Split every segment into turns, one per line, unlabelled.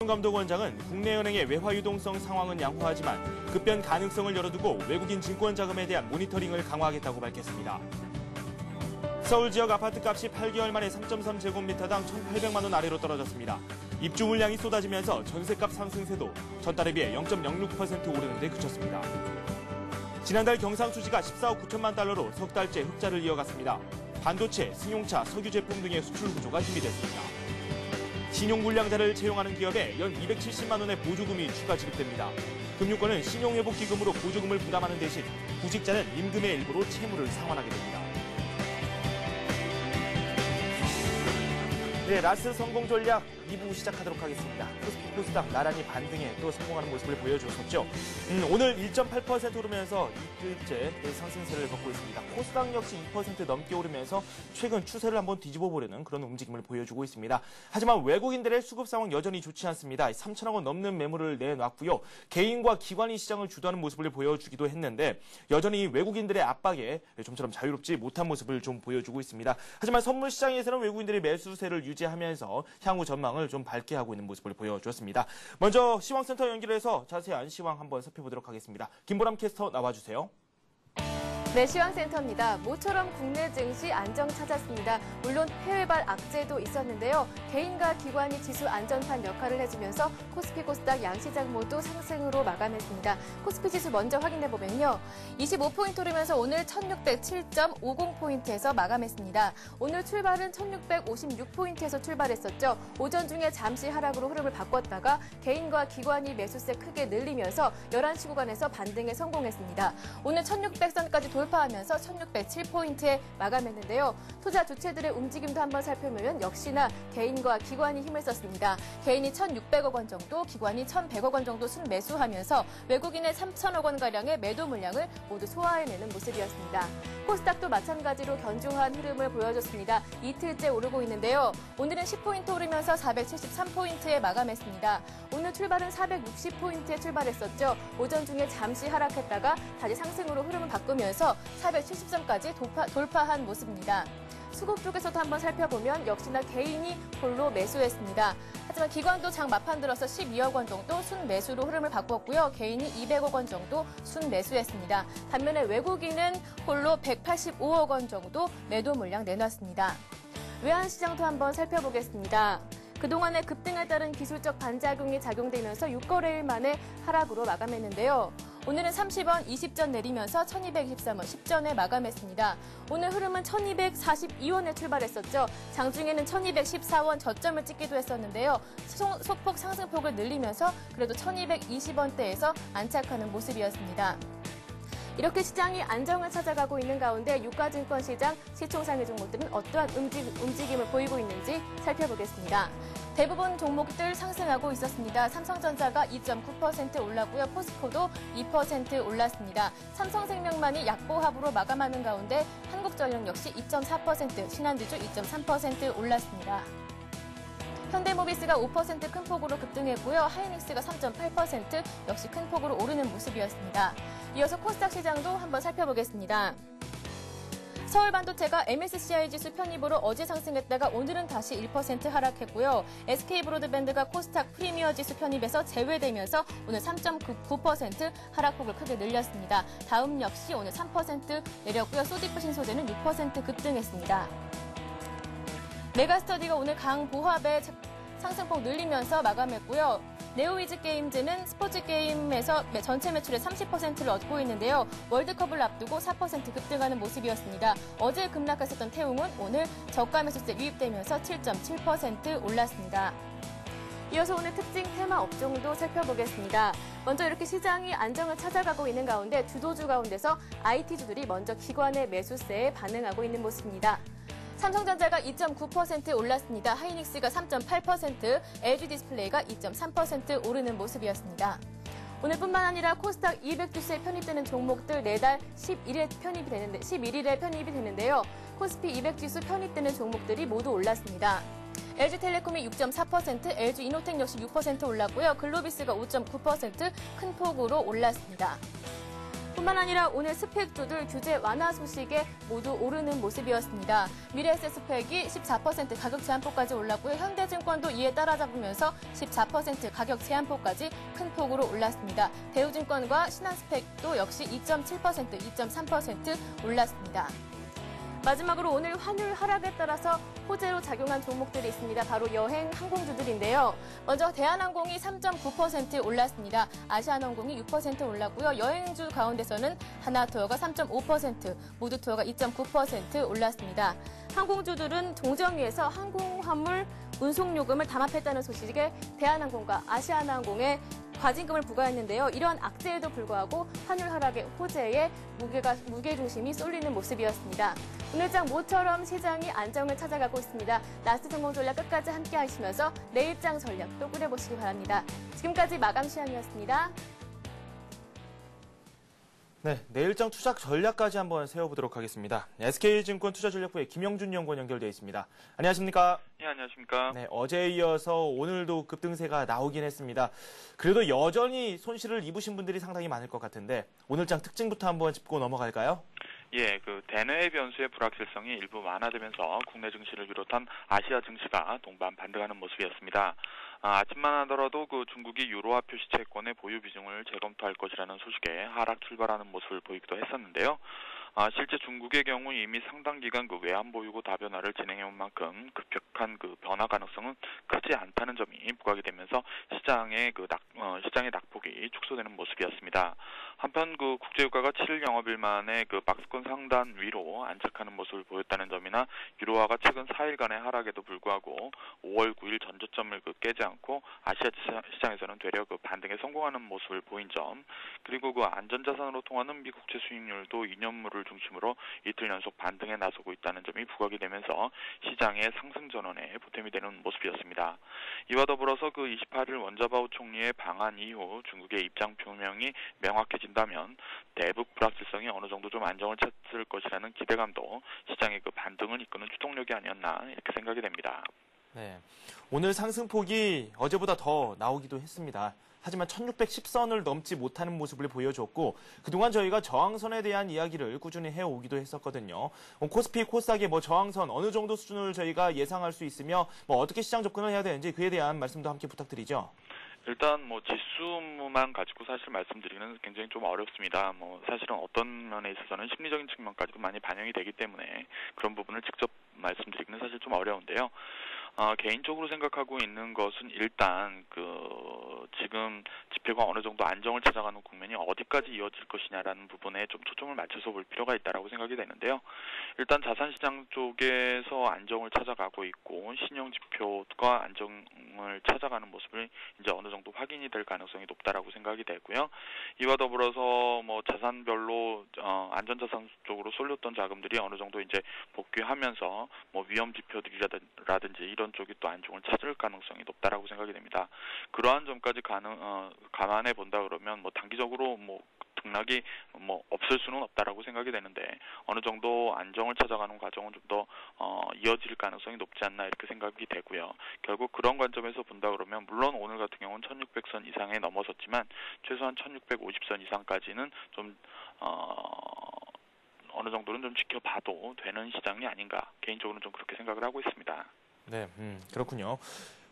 감독원장은 국내 은행의 외화 유동성 상황은 양호하지만 급변 가능성을 열어두고 외국인 증권 자금에 대한 모니터링을 강화하겠다고 밝혔습니다. 서울 지역 아파트값이 8개월 만에 3.3제곱미터당 1,800만 원 아래로 떨어졌습니다. 입주 물량이 쏟아지면서 전세값 상승세도 전달에 비해 0.06% 오르는 데 그쳤습니다. 지난달 경상수지가 14억 9천만 달러로 석 달째 흑자를 이어갔습니다. 반도체, 승용차, 석유 제품 등의 수출 구조가 힘이 됐습니다. 신용불량자를 채용하는 기업에 연 270만 원의 보조금이 추가 지급됩니다. 금융권은 신용회복기금으로 보조금을 부담하는 대신 구직자는 임금의 일부로 채무를 상환하게 됩니다. 네, 라스 성공 전략 2부 시작하도록 하겠습니다. 코스피 코스닥 나란히 반등에 또 성공하는 모습을 보여줬었죠. 오늘 1.8% 오르면서 이틀째 상승세를 걷고 있습니다. 코스닥 역시 2% 넘게 오르면서 최근 추세를 한번 뒤집어 보려는 그런 움직임을 보여주고 있습니다. 하지만 외국인들의 수급 상황 여전히 좋지 않습니다. 3천억 원 넘는 매물을 내놨고요. 개인과 기관이 시장을 주도하는 모습을 보여주기도 했는데 여전히 외국인들의 압박에 좀처럼 자유롭지 못한 모습을 좀 보여주고 있습니다. 하지만 선물 시장에서는 외국인들의 매수세를 유지하면서 향후 전망을 좀 밝게 하고 있는 모습을 보여주었습니다. 먼저 시황센터 연결해서 자세한 시황 한번 살펴보도록 하겠습니다. 김보람 캐스터 나와주세요.
네, 시황센터입니다. 모처럼 국내 증시 안정 찾았습니다. 물론 해외발 악재도 있었는데요. 개인과 기관이 지수 안전판 역할을 해주면서 코스피 코스닥 양시장 모두 상승으로 마감했습니다. 코스피 지수 먼저 확인해보면요. 25포인트 오르면서 오늘 1607.50포인트에서 마감했습니다. 오늘 출발은 1656포인트에서 출발했었죠. 오전 중에 잠시 하락으로 흐름을 바꿨다가 개인과 기관이 매수세 크게 늘리면서 11시 구간에서 반등에 성공했습니다. 오늘 1600선까지 돌파하면서 1607포인트에 마감했는데요. 투자 주체들의 움직임도 한번 살펴보면 역시나 개인과 기관이 힘을 썼습니다. 개인이 1,600억 원 정도, 기관이 1,100억 원 정도 순매수하면서 외국인의 3천억 원가량의 매도 물량을 모두 소화해내는 모습이었습니다. 코스닥도 마찬가지로 견중한 흐름을 보여줬습니다. 이틀째 오르고 있는데요. 오늘은 10포인트 오르면서 473포인트에 마감했습니다. 오늘 출발은 460포인트에 출발했었죠. 오전 중에 잠시 하락했다가 다시 상승으로 흐름을 바꾸면서 470선까지 돌파한 모습입니다. 수급 쪽에서도 한번 살펴보면 역시나 개인이 홀로 매수했습니다. 하지만 기관도 장 막판 들어서 12억 원 정도 순매수로 흐름을 바꿨고요. 개인이 200억 원 정도 순매수했습니다. 반면에 외국인은 홀로 185억 원 정도 매도 물량 내놨습니다. 외환시장도 한번 살펴보겠습니다. 그동안의 급등에 따른 기술적 반작용이 작용되면서 6거래일 만에 하락으로 마감했는데요. 오늘은 30원 20전 내리면서 1223원 10전에 마감했습니다. 오늘 흐름은 1242원에 출발했었죠. 장중에는 1214원 저점을 찍기도 했었는데요. 소폭 상승폭을 늘리면서 그래도 1220원대에서 안착하는 모습이었습니다. 이렇게 시장이 안정을 찾아가고 있는 가운데 유가증권 시장 시총상위 종목들은 어떠한 움직임을 보이고 있는지 살펴보겠습니다. 대부분 종목들 상승하고 있었습니다. 삼성전자가 2.9% 올랐고요. 포스코도 2% 올랐습니다. 삼성생명만이 약보합으로 마감하는 가운데 한국전력 역시 2.4%, 신한지주 2.3% 올랐습니다. 현대모비스가 5% 큰 폭으로 급등했고요. 하이닉스가 3.8% 역시 큰 폭으로 오르는 모습이었습니다. 이어서 코스닥 시장도 한번 살펴보겠습니다. 서울반도체가 MSCI 지수 편입으로 어제 상승했다가 오늘은 다시 1% 하락했고요. SK브로드밴드가 코스닥 프리미어 지수 편입에서 제외되면서 오늘 3.9% 하락폭을 크게 늘렸습니다. 다음 역시 오늘 3% 내렸고요. 소디프 신소재는 6% 급등했습니다. 메가스터디가 오늘 강보합의 상승폭 늘리면서 마감했고요. 네오위즈게임즈는 스포츠 게임에서 전체 매출의 30%를 얻고 있는데요. 월드컵을 앞두고 4% 급등하는 모습이었습니다. 어제 급락했었던 태웅은 오늘 저가 매수세 유입되면서 7.7% 올랐습니다. 이어서 오늘 특징 테마 업종도 살펴보겠습니다. 먼저 이렇게 시장이 안정을 찾아가고 있는 가운데 주도주 가운데서 IT주들이 먼저 기관의 매수세에 반응하고 있는 모습입니다. 삼성전자가 2.9% 올랐습니다. 하이닉스가 3.8%, LG디스플레이가 2.3% 오르는 모습이었습니다. 오늘뿐만 아니라 코스닥 200지수에 편입되는 종목들 내달 11일에 편입이 되는데요. 코스피 200지수 편입되는 종목들이 모두 올랐습니다. LG텔레콤이 6.4%, LG이노텍 역시 6% 올랐고요. 글로비스가 5.9% 큰 폭으로 올랐습니다. 뿐만 아니라 오늘 스펙주들 규제 완화 소식에 모두 오르는 모습이었습니다. 미래에셋 스펙이 14% 가격 제한폭까지 올랐고요. 현대증권도 이에 따라잡으면서 14% 가격 제한폭까지 큰 폭으로 올랐습니다. 대우증권과 신한스펙도 역시 2.7%, 2.3% 올랐습니다. 마지막으로 오늘 환율 하락에 따라서 호재로 작용한 종목들이 있습니다. 바로 여행 항공주들인데요. 먼저 대한항공이 3.9% 올랐습니다. 아시아나항공이 6% 올랐고요. 여행주 가운데서는 하나투어가 3.5%, 모두투어가 2.9% 올랐습니다. 항공주들은 동정위에서 항공화물 운송요금을 담합했다는 소식에 대한항공과 아시아나항공에 과징금을 부과했는데요. 이런 악재에도 불구하고 환율 하락의 호재에 무게중심이 쏠리는 모습이었습니다. 오늘장 모처럼 시장이 안정을 찾아가고 있습니다. 라스트 성공 전략 끝까지 함께 하시면서 내일장 전략도 꾸려보시기 바랍니다. 지금까지 마감 시황이었습니다.
네, 내일장 투자 전략까지 한번 세워보도록 하겠습니다. SK증권 투자전략부의 김영준 연구원 연결되어 있습니다. 안녕하십니까?
네, 안녕하십니까?
네, 어제에 이어서 오늘도 급등세가 나오긴 했습니다. 그래도 여전히 손실을 입으신 분들이 상당히 많을 것 같은데 오늘장 특징부터 한번 짚고 넘어갈까요?
예, 대내외 변수의 불확실성이 일부 완화되면서 국내 증시를 비롯한 아시아 증시가 동반 반등하는 모습이었습니다. 아침만 하더라도 중국이 유로화 표시 채권의 보유 비중을 재검토할 것이라는 소식에 하락 출발하는 모습을 보이기도 했었는데요. 실제 중국의 경우 이미 상당 기간 외환 보유고 다변화를 진행해온 만큼 급격한 변화 가능성은 크지 않다는 점이 부각이 되면서 시장의 낙폭이 축소되는 모습이었습니다. 한편 국제유가가 7일 영업일 만에 박스권 상단 위로 안착하는 모습을 보였다는 점이나 유로화가 최근 4일간의 하락에도 불구하고 5월 9일 전저점을 깨지 않고 아시아 시장에서는 되려 반등에 성공하는 모습을 보인 점, 그리고 안전자산으로 통하는 미국채 수익률도 2년물을 중심으로 이틀 연속 반등에 나서고 있다는 점이 부각이 되면서 시장의 상승 전환에 보탬이 되는 모습이었습니다. 이와 더불어서 28일 원자바오 총리의 방한 이후 중국의 입장 표명이 명확해진다면 대북 불확실성이 어느 정도 좀 안정을 찾을 것이라는 기대감도 시장의 반등을 이끄는 추동력이 아니었나 이렇게 생각이 됩니다.
네, 오늘 상승폭이 어제보다 더 나오기도 했습니다. 하지만 1610선을 넘지 못하는 모습을 보여줬고 그동안 저희가 저항선에 대한 이야기를 꾸준히 해오기도 했었거든요. 코스피, 코스닥의 저항선 어느 정도 수준을 저희가 예상할 수 있으며 어떻게 시장 접근을 해야 되는지 그에 대한 말씀도 함께 부탁드리죠.
일단 지수만 가지고 사실 말씀드리기는 굉장히 좀 어렵습니다. 사실은 어떤 면에 있어서는 심리적인 측면까지도 많이 반영이 되기 때문에 그런 부분을 직접 말씀드리기는 사실 좀 어려운데요. 개인적으로 생각하고 있는 것은 일단 지금 지표가 어느 정도 안정을 찾아가는 국면이 어디까지 이어질 것이냐라는 부분에 좀 초점을 맞춰서 볼 필요가 있다라고 생각이 되는데요. 일단 자산시장 쪽에서 안정을 찾아가고 있고 신용 지표가 안정을 찾아가는 모습을 이제 어느 정도 확인이 될 가능성이 높다라고 생각이 되고요. 이와 더불어서 자산별로 안전자산 쪽으로 쏠렸던 자금들이 어느 정도 이제 복귀하면서 위험 지표들이라든지 이런 쪽이 또 안정을 찾을 가능성이 높다라고 생각이 됩니다. 그러한 점까지 감안해 본다 그러면 단기적으로 등락이 없을 수는 없다라고 생각이 되는데 어느 정도 안정을 찾아가는 과정은 좀 더 이어질 가능성이 높지 않나 이렇게 생각이 되고요. 결국 그런 관점에서 본다 그러면 물론 오늘 같은 경우는 1600선 이상에 넘어섰지만 최소한 1650선 이상까지는 좀 어느 정도는 좀 지켜봐도 되는 시장이 아닌가 개인적으로는 좀 그렇게 생각을 하고 있습니다.
네, 그렇군요.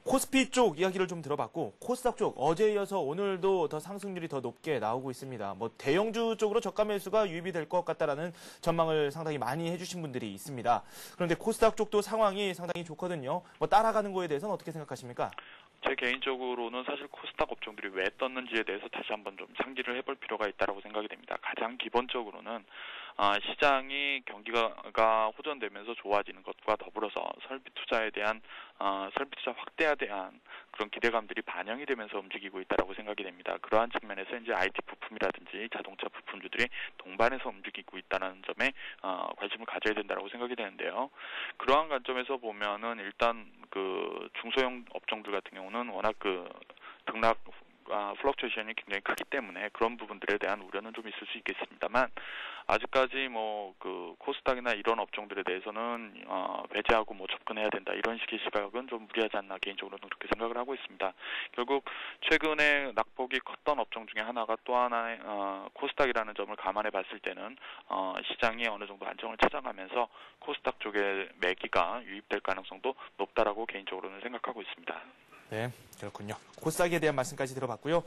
코스피 쪽 이야기를 좀 들어봤고 코스닥 쪽 어제에 이어서 오늘도 더 상승률이 더 높게 나오고 있습니다. 대형주 쪽으로 저가 매수가 유입이 될 것 같다라는 전망을 상당히 많이 해주신 분들이 있습니다. 그런데 코스닥 쪽도 상황이 상당히 좋거든요. 따라가는 거에 대해서는 어떻게 생각하십니까?
제 개인적으로는 사실 코스닥 업종들이 왜 떴는지에 대해서 다시 한번 좀 상기를 해볼 필요가 있다고 생각이 됩니다. 가장 기본적으로는 시장이 경기가 호전되면서 좋아지는 것과 더불어서 설비 투자에 대한 설비 투자 확대에 대한 그런 기대감들이 반영이 되면서 움직이고 있다고 생각이 됩니다. 그러한 측면에서 이제 IT 부품이라든지 자동차 부품주들이 동반해서 움직이고 있다는 점에 관심을 가져야 된다고 생각이 되는데요. 그러한 관점에서 보면은 일단 중소형 업종들 같은 경우는 워낙 등락 플럭추에이션이 굉장히 크기 때문에 그런 부분들에 대한 우려는 좀 있을 수 있겠습니다만 아직까지 그 코스닥이나 이런 업종들에 대해서는 배제하고 접근해야 된다 이런 식의 시각은 좀 무리하지 않나 개인적으로는 그렇게 생각을 하고 있습니다. 결국 최근에 낙폭이 컸던 업종 중에 하나가 또 하나의 코스닥이라는 점을 감안해 봤을 때는 시장이 어느 정도 안정을 찾아가면서 코스닥 쪽의 매기가 유입될 가능성도 높다라고 개인적으로는 생각하고 있습니다.
네, 그렇군요. 코스닥에 대한 말씀까지 들어봤고요.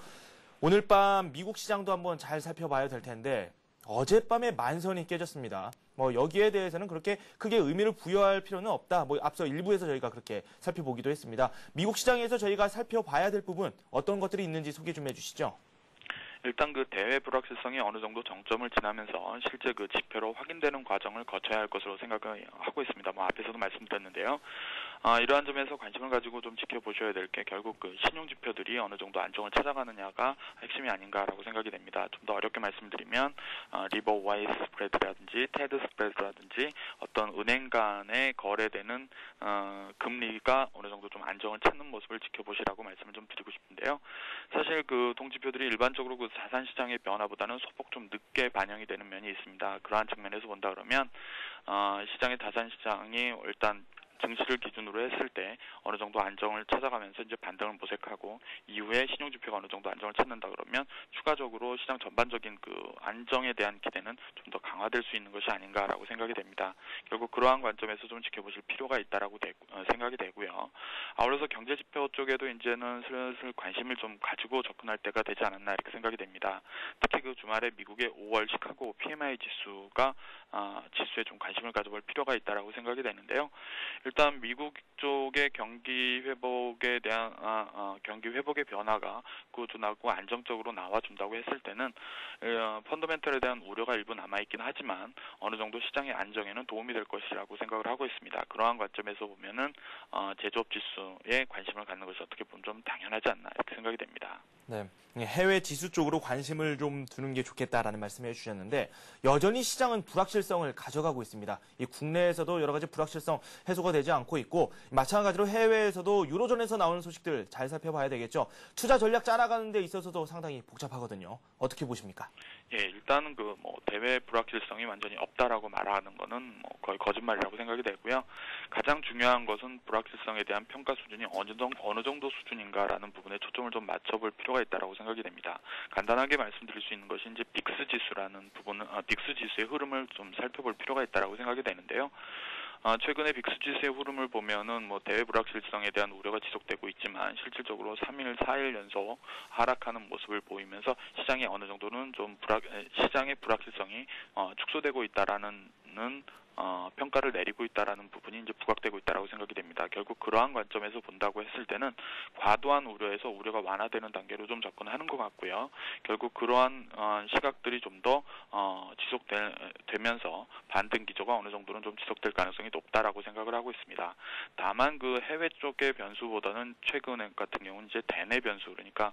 오늘 밤 미국 시장도 한번 잘 살펴봐야 될 텐데 어젯밤에 만선이 깨졌습니다. 여기에 대해서는 그렇게 크게 의미를 부여할 필요는 없다. 앞서 일부에서 저희가 그렇게 살펴보기도 했습니다. 미국 시장에서 저희가 살펴봐야 될 부분 어떤 것들이 있는지 소개 좀 해주시죠.
일단 그 대외 불확실성이 어느 정도 정점을 지나면서 실제 그 지표로 확인되는 과정을 거쳐야 할 것으로 생각을 하고 있습니다. 앞에서도 말씀드렸는데요. 이러한 점에서 관심을 가지고 좀 지켜보셔야 될 게 결국 그 신용 지표들이 어느 정도 안정을 찾아가느냐가 핵심이 아닌가라고 생각이 됩니다. 좀 더 어렵게 말씀드리면 리버 와이스 스프레드라든지 테드 스프레드라든지 어떤 은행 간에 거래되는 금리가 어느 정도 좀 안정을 찾는 모습을 지켜보시라고 말씀을 좀 드리고 싶은데요. 사실 그 동지표들이 일반적으로 그 자산 시장의 변화보다는 소폭 좀 늦게 반영이 되는 면이 있습니다. 그러한 측면에서 본다 그러면 시장의 자산 시장이 일단 증시를 기준으로 했을 때 어느 정도 안정을 찾아가면서 이제 반등을 모색하고 이후에 신용지표가 어느 정도 안정을 찾는다 그러면 추가적으로 시장 전반적인 그 안정에 대한 기대는 좀 더 강화될 수 있는 것이 아닌가라고 생각이 됩니다. 결국 그러한 관점에서 좀 지켜보실 필요가 있다라고 생각이 되고요. 아울러서 경제지표 쪽에도 이제는 슬슬 관심을 좀 가지고 접근할 때가 되지 않았나 이렇게 생각이 됩니다. 특히 그 주말에 미국의 5월 시카고 PMI 지수가 지수에 좀 관심을 가져볼 필요가 있다라고 생각이 되는데요. 일단 미국 쪽의 경기 회복에 대한 경기 회복의 변화가 꾸준하고 안정적으로 나와준다고 했을 때는 펀더멘털에 대한 우려가 일부 남아있긴 하지만 어느 정도 시장의 안정에는 도움이 될 것이라고 생각을 하고 있습니다. 그러한 관점에서 보면은 제조업 지수에 관심을 갖는 것이 어떻게 보면 좀 당연하지 않나 이렇게 생각이 됩니다.
네, 해외 지수 쪽으로 관심을 좀 두는 게 좋겠다라는 말씀을 해주셨는데 여전히 시장은 불확실성을 가져가고 있습니다. 이 국내에서도 여러 가지 불확실성 해소가 되지 않고 있고 마찬가지로 해외에서도 유로존에서 나오는 소식들 잘 살펴봐야 되겠죠. 투자 전략 짜나가는 데 있어서도 상당히 복잡하거든요. 어떻게 보십니까?
예, 일단은 대외 불확실성이 완전히 없다라고 말하는 거는 거의 거짓말이라고 생각이 되고요. 가장 중요한 것은 불확실성에 대한 평가 수준이 어느 정도 수준인가라는 부분에 초점을 좀 맞춰볼 필요가 있다라고 생각이 됩니다. 간단하게 말씀드릴 수 있는 것이 이제 빅스 지수라는 부분은 빅스 지수의 흐름을 좀 살펴볼 필요가 있다라고 생각이 되는데요. 최근에 빅스 지수의 흐름을 보면은 대외 불확실성에 대한 우려가 지속되고 있지만 실질적으로 3일, 4일 연속 하락하는 모습을 보이면서 시장이 어느 정도는 좀 시장의 불확실성이 축소되고 있다라는 평가를 내리고 있다라는 부분이 이제 부각되고 있다라고 생각이 됩니다. 결국 그러한 관점에서 본다고 했을 때는 과도한 우려에서 우려가 완화되는 단계로 좀 접근하는 것 같고요. 결국 그러한 시각들이 좀 더 지속되면서 반등 기조가 어느 정도는 좀 지속될 가능성이 높다라고 생각을 하고 있습니다. 다만 그 해외 쪽의 변수보다는 최근 같은 경우는 이제 대내 변수 그러니까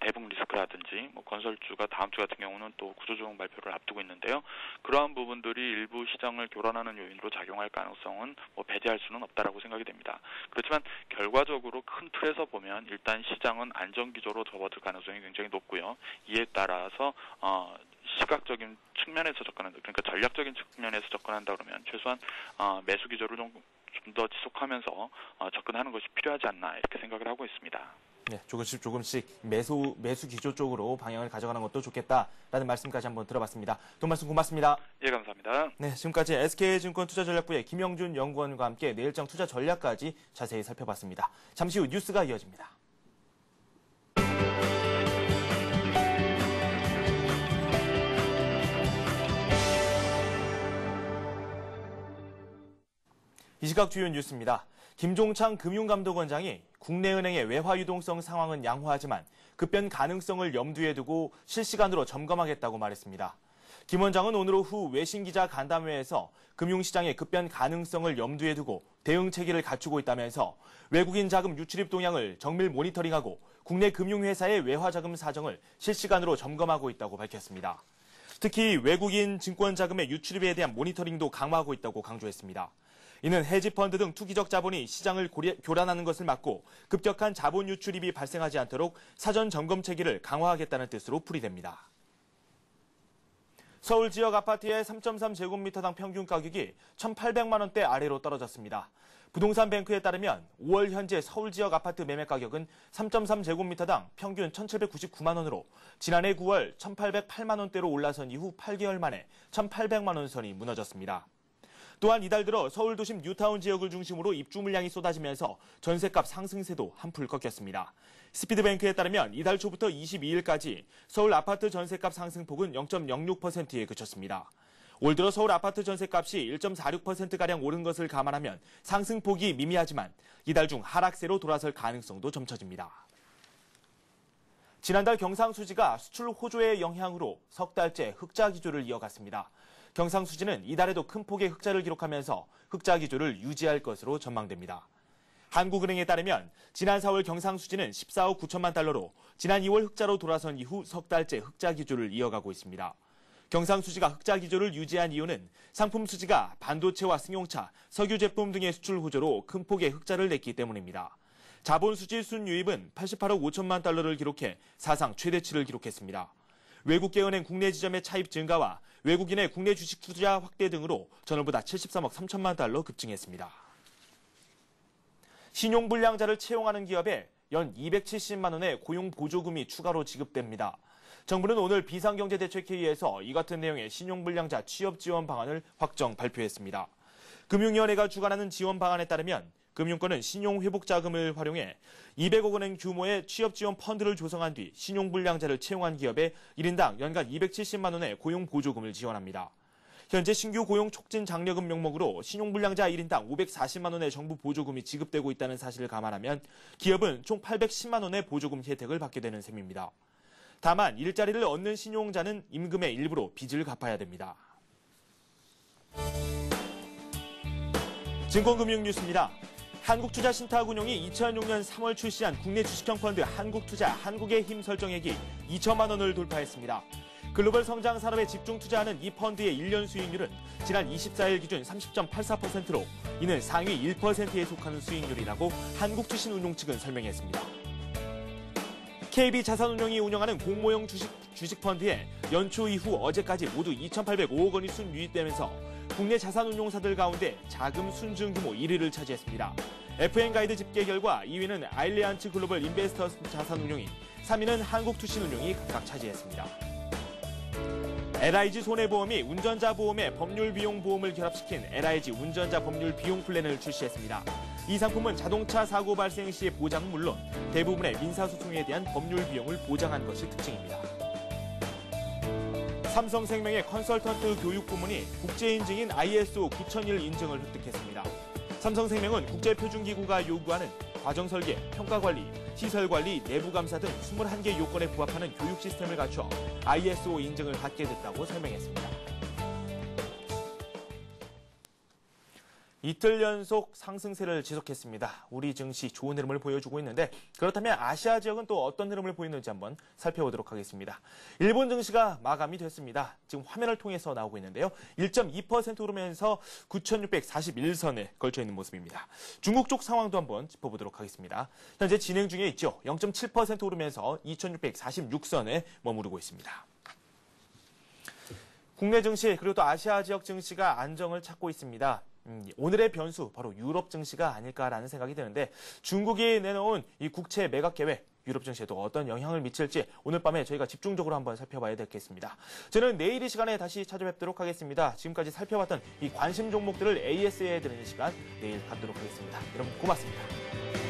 대북 리스크라든지 건설주가 다음 주 같은 경우는 또 구조조정 발표를 앞두고 있는데요. 그러한 부분들이 일부 시장을 교란하는 요인으로 작용할 가능성은 배제할 수는 없다라고 생각이 됩니다. 그렇지만 결과적으로 큰 틀에서 보면 일단 시장은 안정 기조로 접어들 가능성이 굉장히 높고요. 이에 따라서 시각적인 측면에서 접근한다. 그러니까 전략적인 측면에서 접근한다 그러면 최소한 매수 기조를 좀 더 지속하면서 접근하는 것이 필요하지 않나 이렇게 생각을 하고 있습니다.
네, 조금씩 매수 기조 쪽으로 방향을 가져가는 것도 좋겠다라는 말씀까지 한번 들어봤습니다. 돈 말씀 고맙습니다.
예, 감사합니다.
네, 지금까지 SK증권 투자전략부의 김영준 연구원과 함께 내일장 투자 전략까지 자세히 살펴봤습니다. 잠시 후 뉴스가 이어집니다. 이 시각 주요 뉴스입니다. 김종창 금융감독원장이 국내은행의 외화 유동성 상황은 양호하지만 급변 가능성을 염두에 두고 실시간으로 점검하겠다고 말했습니다. 김 원장은 오늘 오후 외신기자 간담회에서 금융시장의 급변 가능성을 염두에 두고 대응 체계를 갖추고 있다면서 외국인 자금 유출입 동향을 정밀 모니터링하고 국내 금융회사의 외화자금 사정을 실시간으로 점검하고 있다고 밝혔습니다. 특히 외국인 증권 자금의 유출입에 대한 모니터링도 강화하고 있다고 강조했습니다. 이는 헤지펀드 등 투기적 자본이 시장을 교란하는 것을 막고 급격한 자본 유출입이 발생하지 않도록 사전 점검 체계를 강화하겠다는 뜻으로 풀이됩니다. 서울 지역 아파트의 3.3제곱미터당 평균 가격이 1,800만 원대 아래로 떨어졌습니다. 부동산 뱅크에 따르면 5월 현재 서울 지역 아파트 매매 가격은 3.3제곱미터당 평균 1,799만 원으로 지난해 9월 1,808만 원대로 올라선 이후 8개월 만에 1,800만 원 선이 무너졌습니다. 또한 이달 들어 서울 도심 뉴타운 지역을 중심으로 입주 물량이 쏟아지면서 전셋값 상승세도 한풀 꺾였습니다. 스피드뱅크에 따르면 이달 초부터 22일까지 서울 아파트 전셋값 상승폭은 0.06%에 그쳤습니다. 올 들어 서울 아파트 전셋값이 1.46%가량 오른 것을 감안하면 상승폭이 미미하지만 이달 중 하락세로 돌아설 가능성도 점쳐집니다. 지난달 경상수지가 수출 호조의 영향으로 석 달째 흑자 기조를 이어갔습니다. 경상수지는 이달에도 큰 폭의 흑자를 기록하면서 흑자 기조를 유지할 것으로 전망됩니다. 한국은행에 따르면 지난 4월 경상수지는 14억 9천만 달러로 지난 2월 흑자로 돌아선 이후 석 달째 흑자 기조를 이어가고 있습니다. 경상수지가 흑자 기조를 유지한 이유는 상품 수지가 반도체와 승용차, 석유 제품 등의 수출 호조로 큰 폭의 흑자를 냈기 때문입니다. 자본 수지 순유입은 88억 5천만 달러를 기록해 사상 최대치를 기록했습니다. 외국계 은행 국내 지점의 차입 증가와 외국인의 국내 주식 투자 확대 등으로 전월보다 73억 3천만 달러 급증했습니다. 신용불량자를 채용하는 기업에 연 270만 원의 고용 보조금이 추가로 지급됩니다. 정부는 오늘 비상경제대책회의에서 이 같은 내용의 신용불량자 취업 지원 방안을 확정 발표했습니다. 금융위원회가 주관하는 지원 방안에 따르면 금융권은 신용회복자금을 활용해 200억 원 규모의 취업지원 펀드를 조성한 뒤 신용불량자를 채용한 기업에 1인당 연간 270만 원의 고용보조금을 지원합니다. 현재 신규 고용 촉진 장려금 명목으로 신용불량자 1인당 540만 원의 정부 보조금이 지급되고 있다는 사실을 감안하면 기업은 총 810만 원의 보조금 혜택을 받게 되는 셈입니다. 다만 일자리를 얻는 신용자는 임금의 일부로 빚을 갚아야 됩니다. 증권금융 뉴스입니다. 한국투자신탁운용이 2006년 3월 출시한 국내 주식형 펀드 한국투자 한국의 힘 설정액이 2천만 원을 돌파했습니다. 글로벌 성장 산업에 집중 투자하는 이 펀드의 1년 수익률은 지난 24일 기준 30.84%로 이는 상위 1%에 속하는 수익률이라고 한국투신운용 측은 설명했습니다. KB자산운용이 운영하는 공모형 주식 펀드에 연초 이후 어제까지 모두 2,805억 원이 순유입되면서 국내 자산운용사들 가운데 자금 순증 규모 1위를 차지했습니다. FN가이드 집계 결과 2위는 알리안츠 글로벌 인베스터 자산운용이, 3위는 한국투신운용이 각각 차지했습니다. LIG 손해보험이 운전자 보험에 법률 비용 보험을 결합시킨 LIG 운전자 법률 비용 플랜을 출시했습니다. 이 상품은 자동차 사고 발생 시의 보장은 물론 대부분의 민사소송에 대한 법률 비용을 보장한 것이 특징입니다. 삼성생명의 컨설턴트 교육 부문이 국제인증인 ISO 9001 인증을 획득했습니다. 삼성생명은 국제표준기구가 요구하는 과정설계, 평가관리, 시설관리, 내부감사 등 21개 요건에 부합하는 교육 시스템을 갖춰 ISO 인증을 받게 됐다고 설명했습니다. 이틀 연속 상승세를 지속했습니다. 우리 증시 좋은 흐름을 보여주고 있는데 그렇다면 아시아 지역은 또 어떤 흐름을 보이는지 한번 살펴보도록 하겠습니다. 일본 증시가 마감이 됐습니다. 지금 화면을 통해서 나오고 있는데요. 1.2% 오르면서 9,641선에 걸쳐 있는 모습입니다. 중국 쪽 상황도 한번 짚어보도록 하겠습니다. 현재 진행 중에 있죠. 0.7% 오르면서 2,646선에 머무르고 있습니다. 국내 증시 그리고 또 아시아 지역 증시가 안정을 찾고 있습니다. 오늘의 변수 바로 유럽 증시가 아닐까라는 생각이 드는데 중국이 내놓은 이 국채 매각 계획 유럽 증시에도 어떤 영향을 미칠지 오늘 밤에 저희가 집중적으로 한번 살펴봐야 되겠습니다. 저는 내일 이 시간에 다시 찾아뵙도록 하겠습니다. 지금까지 살펴봤던 이 관심 종목들을 AS에 드리는 시간 내일 갖도록 하겠습니다. 여러분 고맙습니다.